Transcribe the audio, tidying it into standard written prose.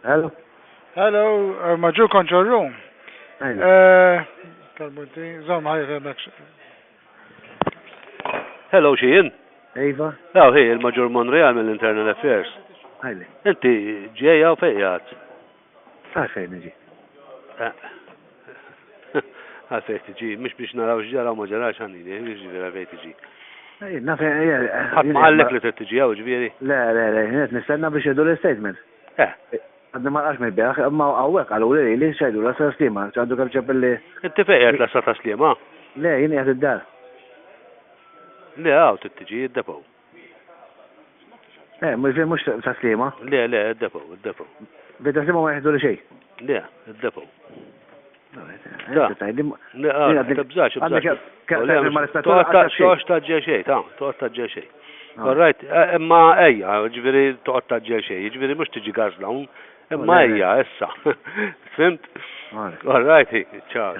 Hello? Hello, Major control room. Hello. Zom ħajja next. Hello, Sheehan. Eva? Oh, hey, il-Maġur Monreal mill-Internal Affairs. Għajli. Inti ġeja u fejjat? Għalfejn niġi. Għalfej tiġi, mish biex naraw ġara u maġarax għannini, biex ġivira fej tiġi. Għad maħallek li t-tiġi għaw ġviri? Le, net nistenna biex jiddu l-statement. Għadni ma għax mil-bieħ, ma għawek għallu li xajdu l-asa slima, ċaddu kam ċappelli. Inti fejjat l-asa ta' slima? Le, jini għad id-dar. Le, għaw t-tiġi, id-depow. Mux ta' slima. Le, id-depow. Bita slima ma jħdu li xej. Le, id-depow. Toqt taġġa xej, toqt taġġa xej. Alright, imma ejja, ġviri toqt taġġa xej, ġviri mux tiġi gazla, imma ejja, issa. Fimt? Alright, ciao.